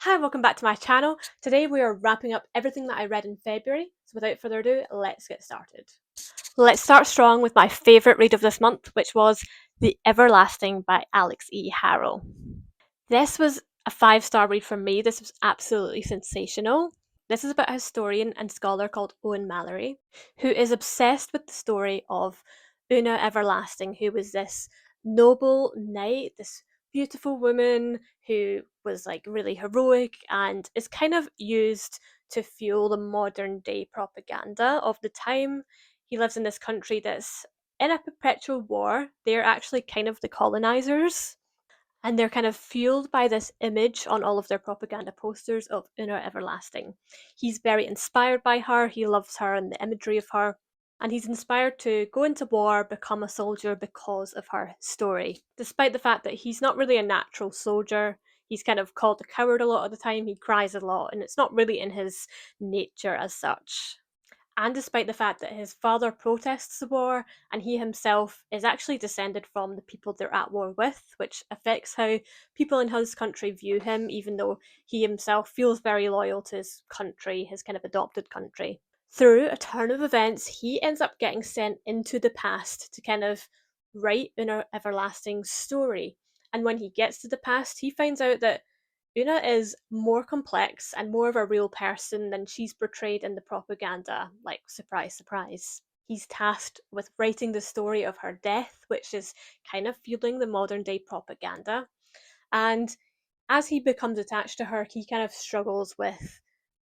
Hi, welcome back to my channel. Today we are wrapping up everything that I read in February, so without further ado, let's get started. Let's start strong with my favourite read of this month, which was The Everlasting by Alex E. Harrow. This was a 5-star read from me. This was absolutely sensational. This is about a historian and scholar called Owen Mallory, who is obsessed with the story of Una Everlasting, who was this noble knight, this beautiful woman who was like really heroic and is kind of used to fuel the modern day propaganda of the time. He lives in this country that's in a perpetual war. They're actually kind of the colonizers, and they're kind of fueled by this image on all of their propaganda posters of Una Everlasting. He's very inspired by her, he loves her and the imagery of her, and he's inspired to go into war, become a soldier because of her story. Despite the fact that he's not really a natural soldier, he's kind of called a coward a lot of the time, he cries a lot, and it's not really in his nature as such. And despite the fact that his father protests the war and he himself is actually descended from the people they're at war with, which affects how people in his country view him, even though he himself feels very loyal to his country, his kind of adopted country. Through a turn of events, he ends up getting sent into the past to kind of write an everlasting story. And when he gets to the past, he finds out that Una is more complex and more of a real person than she's portrayed in the propaganda. Like, surprise, surprise. He's tasked with writing the story of her death, which is kind of fueling the modern day propaganda. And as he becomes attached to her, he kind of struggles with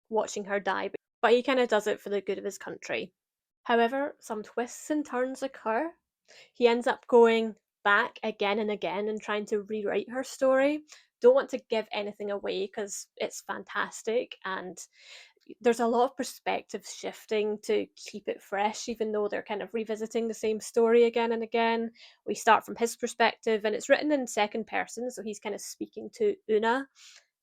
watching her die, but he kind of does it for the good of his country. However, some twists and turns occur. He ends up going back again and again and trying to rewrite her story. Don't want to give anything away because it's fantastic, and there's a lot of perspective shifting to keep it fresh, even though they're kind of revisiting the same story again and again. We start from his perspective, and it's written in second person, so he's kind of speaking to Una,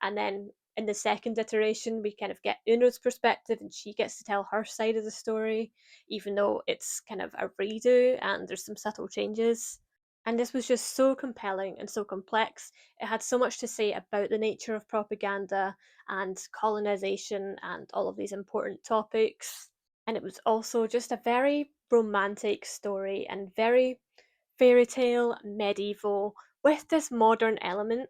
and then in the second iteration, we kind of get Uno's perspective and she gets to tell her side of the story, even though it's kind of a redo and there's some subtle changes. And this was just so compelling and so complex. It had so much to say about the nature of propaganda and colonization and all of these important topics. And it was also just a very romantic story and very fairy tale, medieval, with this modern element.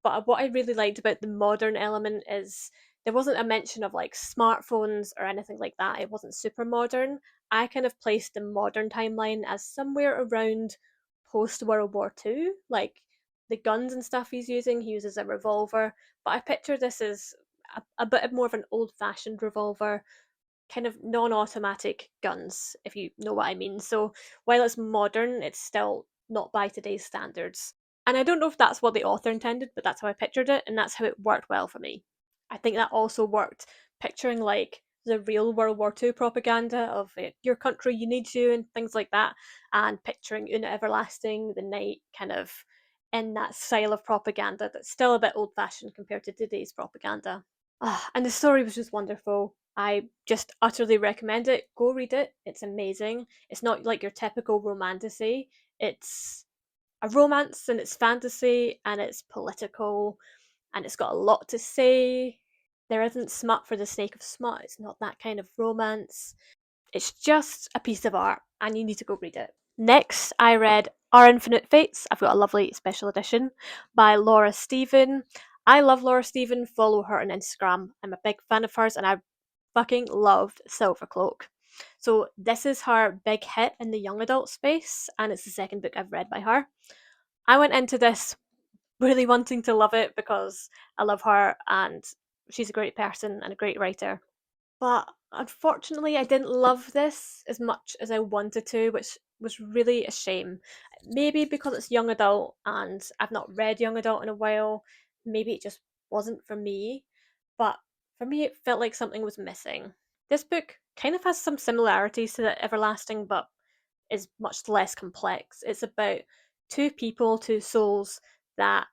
But what I really liked about the modern element is there wasn't a mention of like smartphones or anything like that. It wasn't super modern. I kind of placed the modern timeline as somewhere around post World War II. Like the guns and stuff he's using, he uses a revolver. But I picture this as a bit more of an old fashioned revolver, kind of non-automatic guns, if you know what I mean. So while it's modern, it's still not by today's standards. And I don't know if that's what the author intended, but that's how I pictured it, and that's how it worked well for me. I think that also worked picturing like the real World War II propaganda of your country, you need you, and things like that, and picturing Una Everlasting, the knight, kind of in that style of propaganda that's still a bit old fashioned compared to today's propaganda. And the story was just wonderful. I just utterly recommend it. Go read it. It's amazing. It's not like your typical romantasy. It's a romance and it's fantasy and it's political and it's got a lot to say. There isn't smut for the sake of smut. It's not that kind of romance. It's just a piece of art and you need to go read it. Next, I read Our Infinite Fates. I've got a lovely special edition by Laura Stephen. I love Laura Stephen, follow her on Instagram. I'm a big fan of hers and I fucking loved Silvercloak. So this is her big hit in the young adult space and it's the second book I've read by her. I went into this really wanting to love it because I love her and she's a great person and a great writer. But unfortunately, I didn't love this as much as I wanted to, which was really a shame. Maybe because it's young adult and I've not read young adult in a while, maybe it just wasn't for me. But for me, it felt like something was missing. This book kind of has some similarities to the Everlasting, but is much less complex. It's about two people, two souls that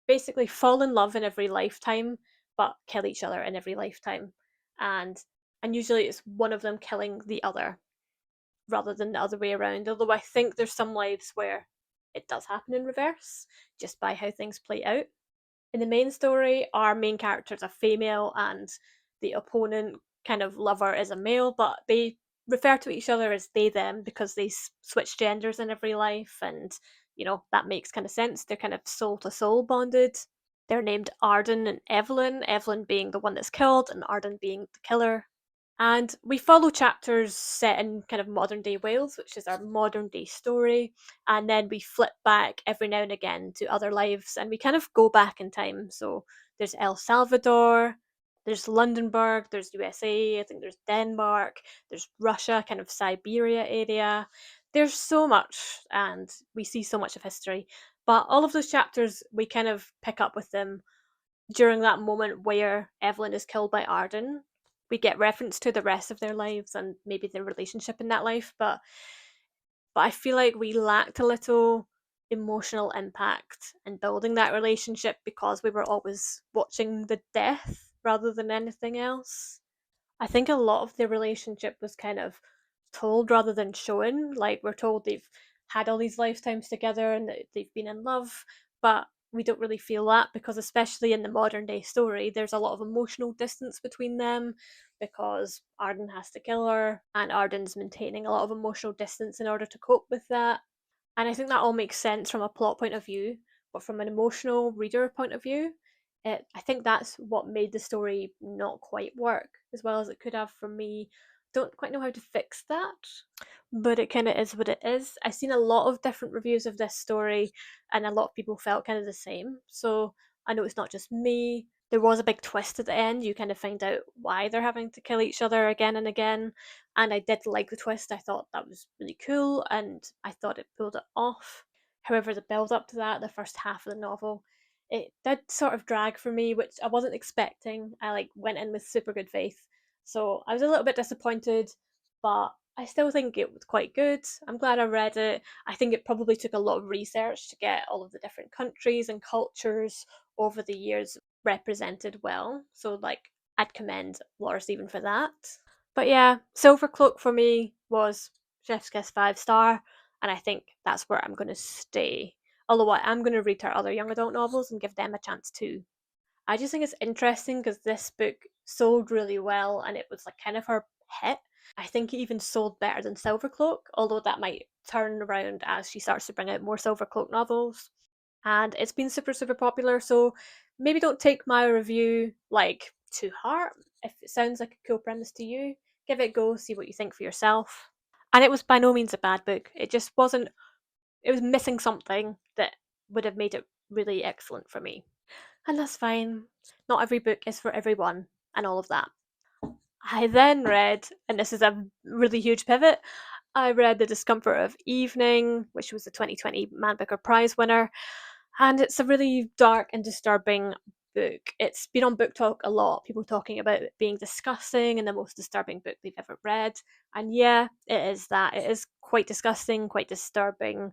basically fall in love in every lifetime, but kill each other in every lifetime. And and usually it's one of them killing the other rather than the other way around. Although I think there's some lives where it does happen in reverse, just by how things play out. In the main story, our main characters are female and the opponent kind of lover is a male, but they refer to each other as they them because they switch genders in every life, and that makes kind of sense. They're kind of soul to soul bonded. They're named Arden and Evelyn, Evelyn being the one that's killed and Arden being the killer. And we follow chapters set in kind of modern day Wales, which is our modern day story. And then we flip back every now and again to other lives and we kind of go back in time. So there's El Salvador, there's Londonburg, there's USA, I think there's Denmark, there's Russia, kind of Siberia area. There's so much, and we see so much of history. But all of those chapters, we kind of pick up with them during that moment where Evelyn is killed by Arden. We get reference to the rest of their lives and maybe their relationship in that life, but I feel like we lacked a little emotional impact in building that relationship because we were always watching the death rather than anything else. I think a lot of the relationship was kind of told rather than shown. Like, we're told they've had all these lifetimes together and that they've been in love, but we don't really feel that because, especially in the modern day story, there's a lot of emotional distance between them because Arden has to kill her and Arden's maintaining a lot of emotional distance in order to cope with that. And I think that all makes sense from a plot point of view, but from an emotional reader point of view, I think that's what made the story not quite work as well as it could have for me. Don't quite know how to fix that, but it kind of is what it is. I've seen a lot of different reviews of this story, and a lot of people felt kind of the same. So I know it's not just me. There was a big twist at the end. You kind of find out why they're having to kill each other again and again. And I did like the twist. I thought that was really cool and I thought it pulled it off. However, the build up to that, the first half of the novel, it did sort of drag for me, which I wasn't expecting. I went in with super good faith. So I was a little bit disappointed, but I still think it was quite good. I'm glad I read it. I think it probably took a lot of research to get all of the different countries and cultures over the years represented well. So I'd commend Laura Stephen for that. But yeah, Silver Cloak for me was Chef's Kiss 5 star, and I think that's where I'm gonna stay. Although I am gonna read her other young adult novels and give them a chance too. I just think it's interesting because this book sold really well and it was kind of her hit. I think it even sold better than Silvercloak, although that might turn around as she starts to bring out more Silvercloak novels. And it's been super, super popular, so maybe don't take my review to heart. If it sounds like a cool premise to you, give it a go, see what you think for yourself. And it was by no means a bad book. It just wasn't, it was missing something that would have made it really excellent for me. And that's fine. Not every book is for everyone, and all of that. I then read, and this is a really huge pivot, I read The Discomfort of Evening, which was the 2020 Man Booker Prize winner, and it's a really dark and disturbing book. It's been on Book Talk a lot, people talking about it being disgusting and the most disturbing book they've ever read. And yeah, it is that. It is quite disgusting, quite disturbing.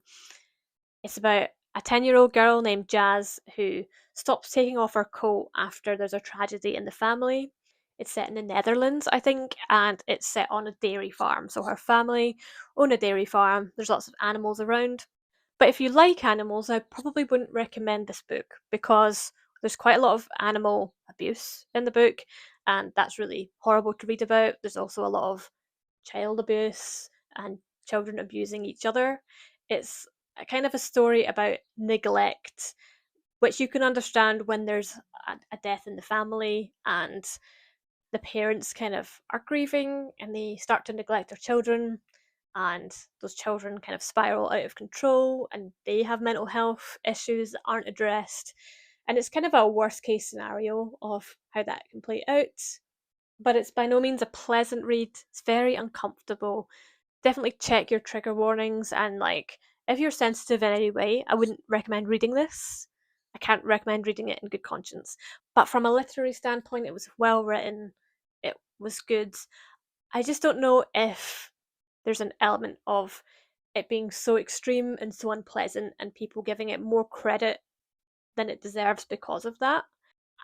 It's about a 10-year-old girl named Jazz who stops taking off her coat after there's a tragedy in the family. It's set in the Netherlands, I think, and it's set on a dairy farm. So her family own a dairy farm. There's lots of animals around. But if you like animals, I probably wouldn't recommend this book because there's quite a lot of animal abuse in the book, and that's really horrible to read about. There's also a lot of child abuse and children abusing each other. It's a kind of a story about neglect, which you can understand when there's a death in the family and the parents kind of are grieving and they start to neglect their children, and those children kind of spiral out of control and they have mental health issues that aren't addressed. And it's kind of a worst case scenario of how that can play out. But it's by no means a pleasant read. It's very uncomfortable. Definitely check your trigger warnings, and if you're sensitive in any way, I wouldn't recommend reading this. I can't recommend reading it in good conscience. But from a literary standpoint, it was well written. It was good. I just don't know if there's an element of it being so extreme and so unpleasant and people giving it more credit than it deserves because of that.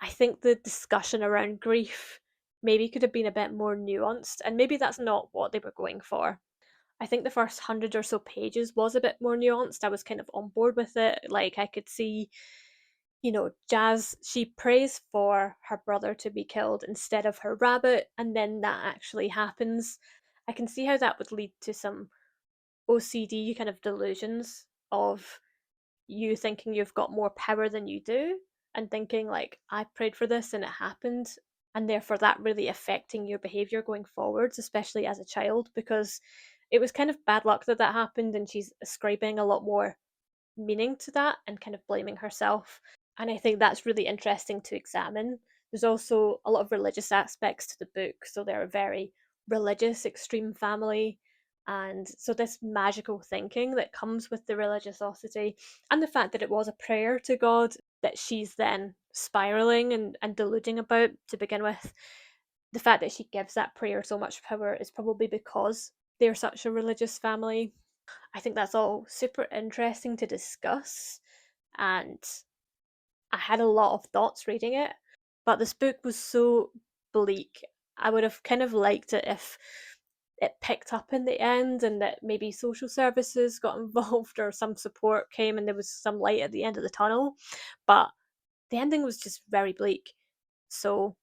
I think the discussion around grief maybe could have been a bit more nuanced, and maybe that's not what they were going for. I think the first 100 or so pages was a bit more nuanced. I was kind of on board with it. I could see Jazz, she prays for her brother to be killed instead of her rabbit, and then that actually happens. I can see how that would lead to some OCD kind of delusions of you thinking you've got more power than you do, and thinking, like, I prayed for this and it happened, and therefore that really affecting your behavior going forwards, especially as a child, because it was kind of bad luck that that happened, and she's ascribing a lot more meaning to that and kind of blaming herself. And I think that's really interesting to examine. There's also a lot of religious aspects to the book. So they're a very religious, extreme family. And so, this magical thinking that comes with the religiosity, and the fact that it was a prayer to God that she's then spiraling and deluding about to begin with, the fact that she gives that prayer so much power is probably because they're such a religious family. I think that's all super interesting to discuss, and I had a lot of thoughts reading it, but this book was so bleak. I would have kind of liked it if it picked up in the end and that maybe social services got involved or some support came and there was some light at the end of the tunnel. But the ending was just very bleak. So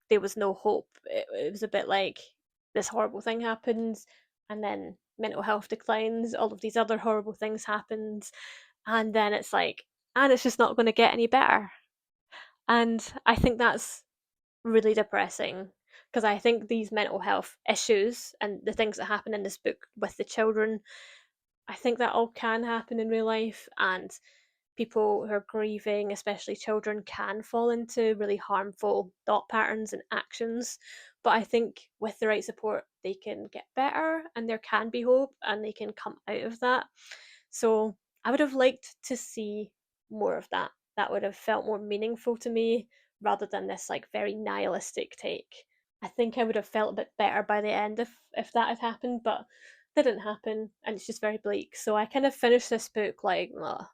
there was no hope. It was a bit like this horrible thing happens, and then mental health declines, all of these other horrible things happened, and then it's like, and it's just not going to get any better. And I think that's really depressing, because I think these mental health issues and the things that happen in this book with the children, I think that all can happen in real life, and people who are grieving, especially children, can fall into really harmful thought patterns and actions. But I think with the right support, they can get better and there can be hope and they can come out of that. So I would have liked to see more of that. That would have felt more meaningful to me rather than this like very nihilistic take. I think I would have felt a bit better by the end if that had happened, but that didn't happen, and it's just very bleak. So I kind of finished this book like, ugh,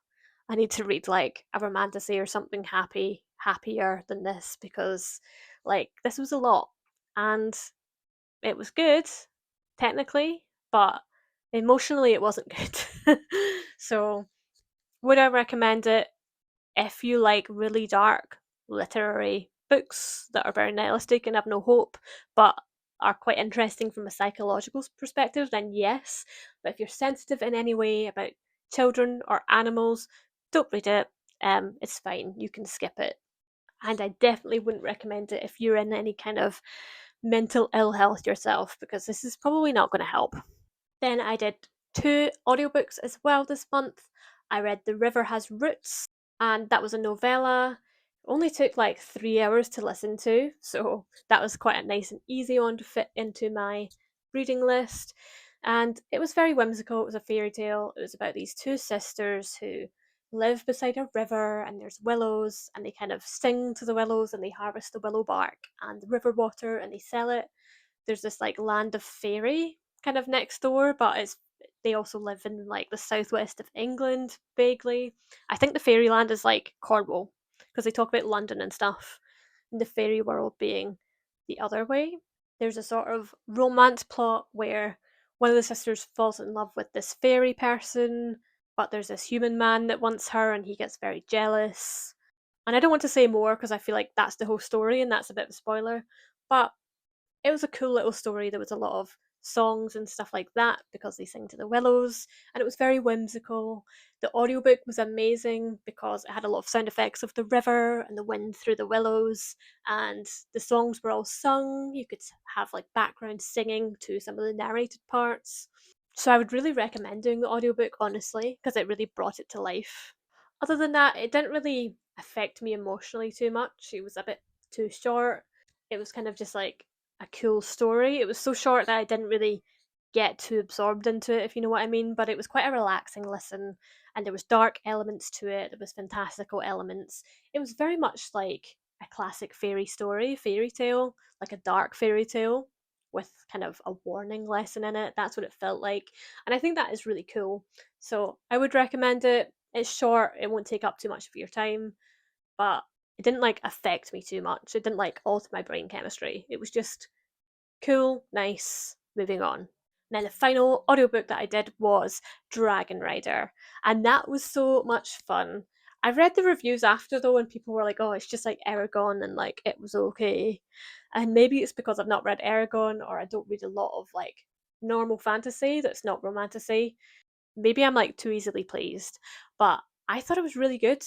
I need to read like a romantasy or something happier than this, because like this was a lot, and it was good technically, but emotionally it wasn't good. So would I recommend it? If you like really dark literary books that are very nihilistic and have no hope, but are quite interesting from a psychological perspective, then yes. But if you're sensitive in any way about children or animals, don't read it. It's fine. You can skip it. And I definitely wouldn't recommend it if you're in any kind of mental ill health yourself, because this is probably not going to help. Then I did two audiobooks as well this month. I read The River Has Roots, and that was a novella. It only took like 3 hours to listen to, so that was quite a nice and easy one to fit into my reading list. And it was very whimsical. It was a fairy tale. It was about these two sisters who live beside a river, and there's willows, and they kind of sing to the willows, and they harvest the willow bark and the river water and they sell it. There's this like land of fairy kind of next door, but it's they also live in like the southwest of England vaguely. I think the fairyland is like Cornwall, because they talk about London and stuff, and the fairy world being the other way. There's a sort of romance plot where one of the sisters falls in love with this fairy person, but there's this human man that wants her and he gets very jealous. And I don't want to say more because I feel like that's the whole story and that's a bit of a spoiler. But it was a cool little story. There was a lot of songs and stuff like that because they sing to the willows, and it was very whimsical. The audiobook was amazing because it had a lot of sound effects of the river and the wind through the willows, and the songs were all sung. You could have like background singing to some of the narrated parts. So I would really recommend doing the audiobook, honestly, because it really brought it to life. Other than that, it didn't really affect me emotionally too much. It was a bit too short. It was kind of just like a cool story. It was so short that I didn't really get too absorbed into it, if you know what I mean. But it was quite a relaxing listen, and there was dark elements to it. There was fantastical elements. It was very much like a classic fairy tale, like a dark fairy tale with kind of a warning lesson in it. That's what it felt like, and I think that is really cool. So I would recommend it. It's short. It won't take up too much of your time, but it didn't like affect me too much. It didn't like alter my brain chemistry. It was just cool, nice, moving on. And then the final audiobook that I did was Dragon Rider, and that was so much fun. I read the reviews after though, and people were like, "Oh, it's just like Aragon," and like it was okay. And maybe it's because I've not read Aragon, or I don't read a lot of like normal fantasy that's not romantasy. Maybe I'm like too easily pleased, but I thought it was really good.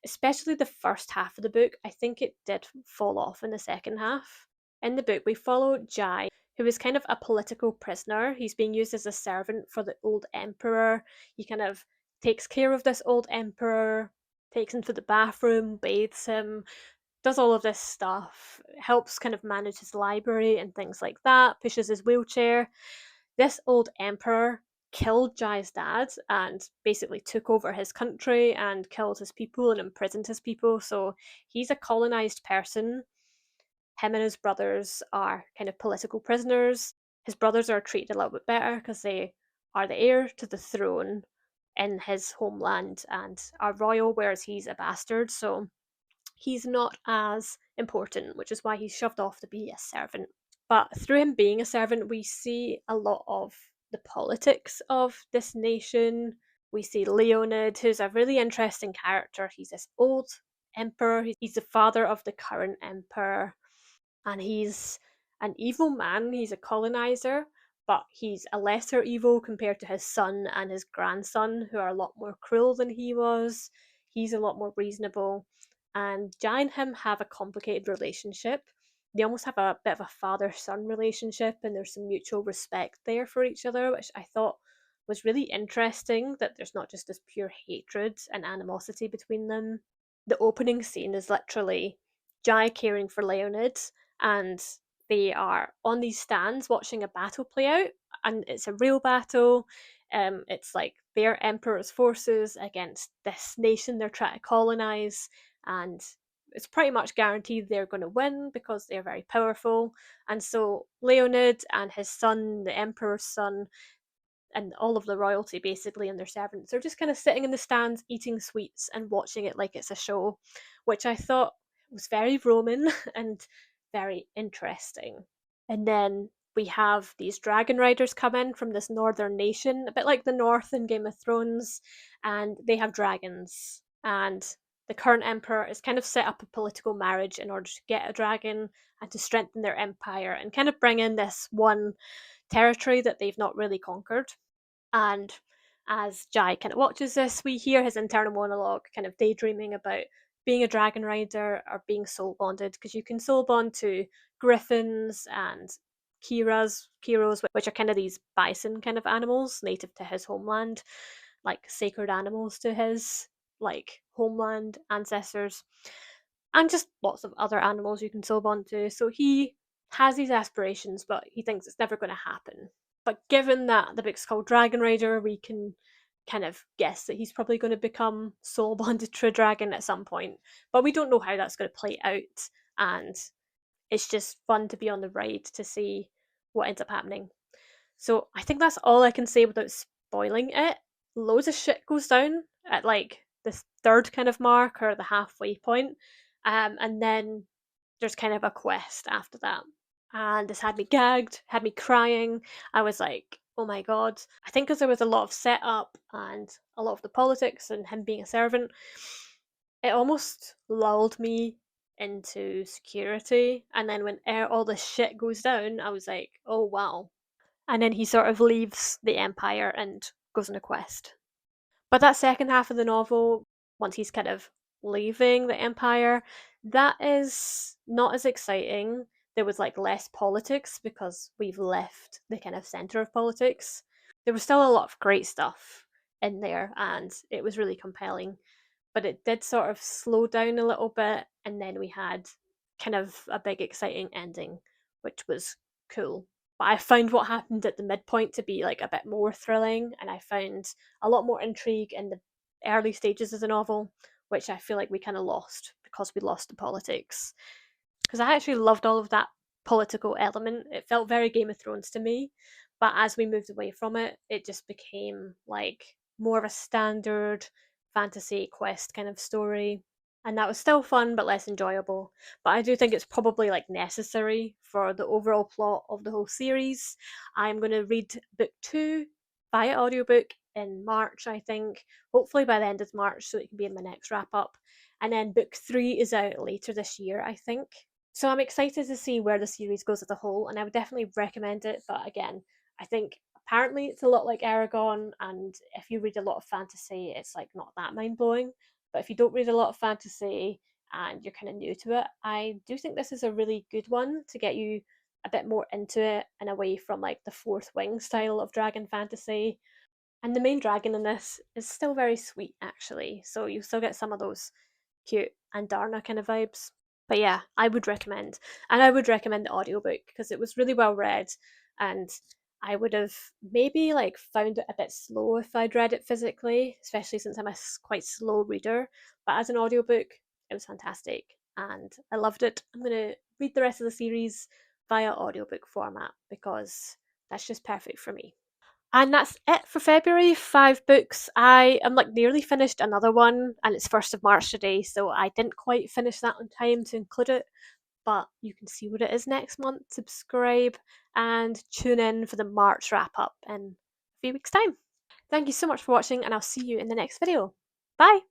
Especially the first half of the book. I think it did fall off in the second half. In the book, we follow Jai, who is kind of a political prisoner. He's being used as a servant for the old emperor. He kind of takes care of this old emperor, takes him to the bathroom, bathes him, does all of this stuff, helps kind of manage his library and things like that, pushes his wheelchair. This old emperor killed Jai's dad and basically took over his country and killed his people and imprisoned his people. So he's a colonized person. Him and his brothers are kind of political prisoners. His brothers are treated a little bit better because they are the heir to the throne in his homeland and are royal, whereas he's a bastard. So he's not as important, which is why he's shoved off to be a servant. But through him being a servant, we see a lot of the politics of this nation. We see Leonid, who's a really interesting character. He's this old emperor, he's the father of the current emperor, and he's an evil man. He's a colonizer, but he's a lesser evil compared to his son and his grandson, who are a lot more cruel than he was. He's a lot more reasonable. And Jai and him have a complicated relationship. They almost have a bit of a father son relationship, and there's some mutual respect there for each other, which I thought was really interesting, that there's not just this pure hatred and animosity between them. The opening scene is literally Jai caring for Leonid, and they are on these stands watching a battle play out, and it's a real battle. It's like their emperor's forces against this nation they're trying to colonize, and it's pretty much guaranteed they're going to win because they're very powerful. And so Leonid and his son, the emperor's son, and all of the royalty basically and their servants are just kind of sitting in the stands eating sweets and watching it like it's a show, which I thought was very Roman and very interesting. And then we have these dragon riders come in from this northern nation, a bit like the North in Game of Thrones, and they have dragons. And the current emperor has kind of set up a political marriage in order to get a dragon and to strengthen their empire and kind of bring in this one territory that they've not really conquered. And as Jai kind of watches this, we hear his internal monologue, kind of daydreaming about being a dragon rider or being soul bonded, because you can soul bond to griffins and Kiros, which are kind of these bison kind of animals native to his homeland, like sacred animals to his like homeland ancestors, and just lots of other animals you can soul bond to. So he has these aspirations, but he thinks it's never going to happen. But given that the book's called Dragon Rider, we can kind of guess that he's probably going to become soul bonded to a dragon at some point. But we don't know how that's going to play out, and it's just fun to be on the ride to see what ends up happening. So I think that's all I can say without spoiling it. Loads of shit goes down at like the third kind of mark or the halfway point, and then there's kind of a quest after that. And this had me gagged, had me crying. I was like, oh my god. I think because there was a lot of setup and a lot of the politics and him being a servant, it almost lulled me into security. And then when all this shit goes down, I was like, oh wow. And then he sort of leaves the Empire and goes on a quest. But that second half of the novel, once he's kind of leaving the Empire, that is not as exciting. There was like less politics because we've left the kind of center of politics. There was still a lot of great stuff in there and it was really compelling, but it did sort of slow down a little bit. And then we had kind of a big, exciting ending, which was cool. But I found what happened at the midpoint to be like a bit more thrilling, and I found a lot more intrigue in the early stages of the novel, which I feel like we kind of lost because we lost the politics. Because I actually loved all of that political element. It felt very Game of Thrones to me, but as we moved away from it, it just became like more of a standard fantasy quest kind of story. And that was still fun but less enjoyable. But I do think it's probably like necessary for the overall plot of the whole series. I'm going to read book 2 via audiobook in March, I think. Hopefully by the end of March, so it can be in my next wrap up. And then book three is out later this year, I think. So I'm excited to see where the series goes as a whole, and I would definitely recommend it. But again, I think apparently it's a lot like Aragon, and if you read a lot of fantasy, it's like not that mind blowing. But if you don't read a lot of fantasy and you're kind of new to it, I do think this is a really good one to get you a bit more into it and away from like the fourth wing style of dragon fantasy. And the main dragon in this is still very sweet, actually. So you still get some of those cute and Darna kind of vibes. But yeah, I would recommend. And I would recommend the audiobook because it was really well read, and I would have maybe like found it a bit slow if I'd read it physically, especially since I'm a quite slow reader. But as an audiobook, it was fantastic and I loved it. I'm going to read the rest of the series via audiobook format because that's just perfect for me. And that's it for February. 5 books. I am like nearly finished another one, and it's 1st of March today, so I didn't quite finish that on time to include it. But you can see what it is next month. Subscribe and tune in for the March wrap up in a few weeks' time. Thank you so much for watching, and I'll see you in the next video. Bye!